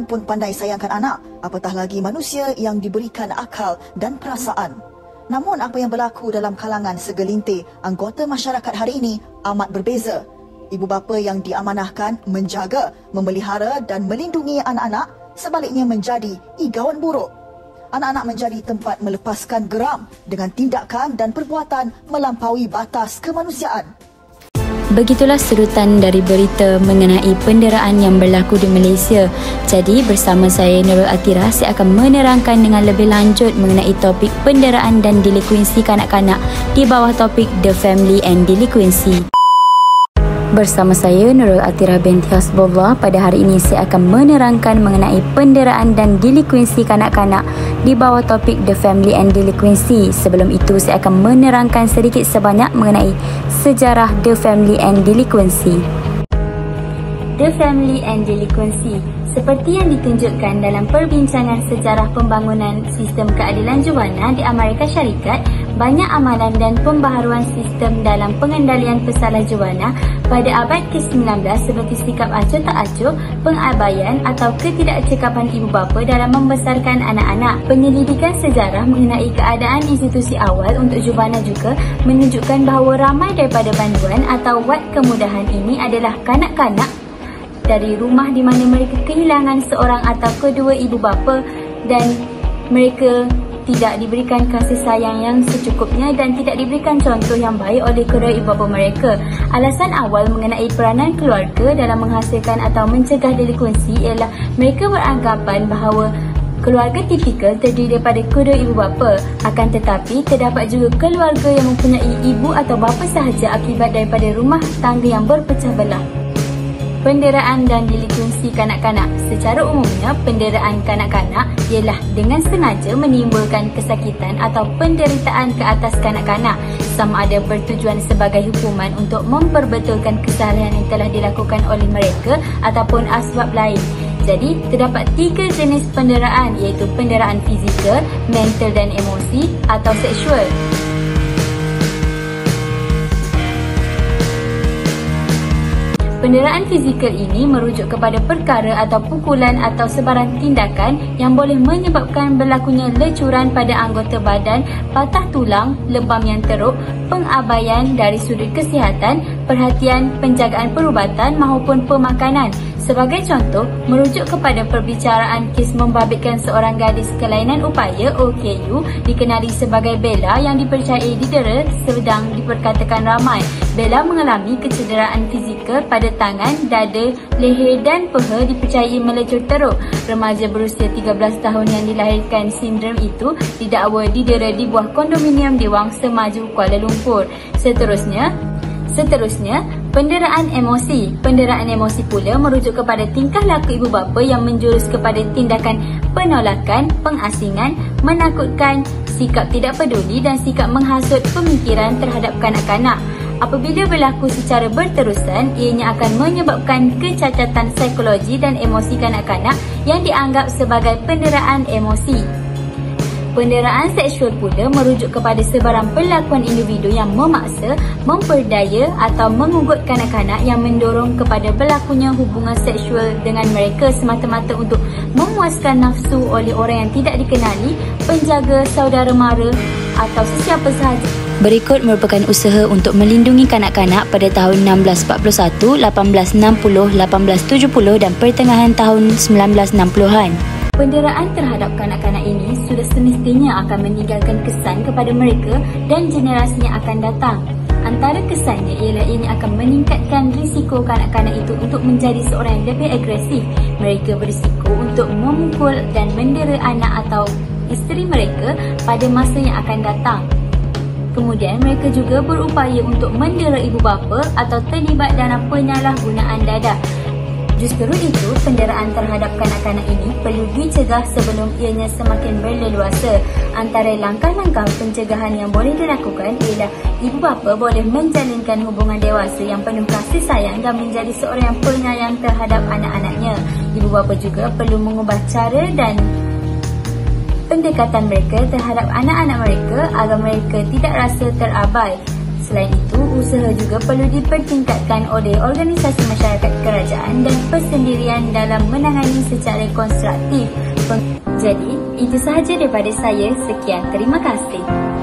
haiwan pun pandai sayangkan anak, apatah lagi manusia yang diberikan akal dan perasaan. Namun apa yang berlaku dalam kalangan segelintir anggota masyarakat hari ini amat berbeza. Ibu bapa yang diamanahkan menjaga, memelihara dan melindungi anak-anak sebaliknya menjadi igawan buruk. Anak-anak menjadi tempat melepaskan geram dengan tindakan dan perbuatan melampaui batas kemanusiaan. Begitulah serutan dari berita mengenai penderaan yang berlaku di Malaysia. Jadi bersama saya Nurul Atira, saya akan menerangkan dengan lebih lanjut mengenai topik penderaan dan delinkuensi kanak-kanak di bawah topik The Family and Delinquency. Bersama saya Nurul Atira binti Hasbullah, pada hari ini saya akan menerangkan mengenai penderaan dan delinkuensi kanak-kanak di bawah topik The Family and Delinquency. Sebelum itu saya akan menerangkan sedikit sebanyak mengenai sejarah The Family and Delinquency. The Family and Delinquency seperti yang ditunjukkan dalam perbincangan sejarah pembangunan sistem keadilan juwana di Amerika Syarikat, banyak amalan dan pembaharuan sistem dalam pengendalian pesalah juwana pada abad ke-19 seperti sikap acuh tak acuh, pengabaian atau ketidakcekapan ibu bapa dalam membesarkan anak-anak. Penyelidikan sejarah mengenai keadaan institusi awal untuk juwana juga menunjukkan bahawa ramai daripada bantuan atau wad kemudahan ini adalah kanak-kanak dari rumah di mana mereka kehilangan seorang atau kedua ibu bapa dan mereka tidak diberikan kasih sayang yang secukupnya dan tidak diberikan contoh yang baik oleh kedua ibu bapa mereka. Alasan awal mengenai peranan keluarga dalam menghasilkan atau mencegah delinkuensi ialah mereka beranggapan bahawa keluarga tipikal terdiri daripada kedua ibu bapa. Akan tetapi terdapat juga keluarga yang mempunyai ibu atau bapa sahaja akibat daripada rumah tangga yang berpecah belah. Penderaan dan delinkuensi kanak-kanak. Secara umumnya, penderaan kanak-kanak ialah dengan sengaja menimbulkan kesakitan atau penderitaan ke atas kanak-kanak, sama ada bertujuan sebagai hukuman untuk memperbetulkan kesalahan yang telah dilakukan oleh mereka ataupun asbab lain. Jadi, terdapat 3 jenis penderaan, iaitu penderaan fizikal, mental dan emosi atau seksual. Penderaan fizikal ini merujuk kepada perkara atau pukulan atau sebarang tindakan yang boleh menyebabkan berlakunya lecuran pada anggota badan, patah tulang, lebam yang teruk, pengabaian dari sudut kesihatan, perhatian, penjagaan perubatan maupun pemakanan. Sebagai contoh, merujuk kepada perbicaraan kes membabitkan seorang gadis kelainan upaya OKU dikenali sebagai Bella yang dipercayai didera sedang diperkatakan ramai. Bella mengalami kecederaan fizikal pada tangan, dada, leher dan peha dipercayai melecur teruk. Remaja berusia 13 tahun yang dilahirkan sindrom itu didakwa didera di buah kondominium di Wangsa Maju, Kuala Lumpur. Seterusnya, penderaan emosi. Penderaan emosi pula merujuk kepada tingkah laku ibu bapa yang menjurus kepada tindakan penolakan, pengasingan, menakutkan, sikap tidak peduli dan sikap menghasut pemikiran terhadap kanak-kanak. Apabila berlaku secara berterusan, ianya akan menyebabkan kecacatan psikologi dan emosi kanak-kanak yang dianggap sebagai penderaan emosi. Penderaan seksual pula merujuk kepada sebarang perlakuan individu yang memaksa, memperdaya atau mengugut kanak-kanak yang mendorong kepada berlakunya hubungan seksual dengan mereka semata-mata untuk memuaskan nafsu oleh orang yang tidak dikenali, penjaga, saudara mara atau sesiapa sahaja. Berikut merupakan usaha untuk melindungi kanak-kanak pada tahun 1641, 1860, 1870 dan pertengahan tahun 1960-an. Penderaan terhadap kanak-kanak ini sudah semestinya akan meninggalkan kesan kepada mereka dan generasi yang akan datang. Antara kesannya ialah ini akan meningkatkan risiko kanak-kanak itu untuk menjadi seorang yang lebih agresif. Mereka berisiko untuk memukul dan mendera anak atau isteri mereka pada masa yang akan datang. Kemudian mereka juga berupaya untuk mendera ibu bapa atau terlibat dalam penyalahgunaan dadah. Justru itu, penderaan terhadap kanak-kanak ini perlu dicegah sebelum ianya semakin berleluasa. Antara langkah-langkah pencegahan yang boleh dilakukan ialah ibu bapa boleh menjalinkan hubungan dewasa yang penuh kasih sayang dan menjadi seorang yang penyayang terhadap anak-anaknya. Ibu bapa juga perlu mengubah cara dan pendekatan mereka terhadap anak-anak mereka agar mereka tidak rasa terabai. Selain itu, usaha juga perlu dipertingkatkan oleh organisasi masyarakat kerajaan dan persendirian dalam menangani secara konstruktif. Jadi, itu sahaja daripada saya. Sekian, terima kasih.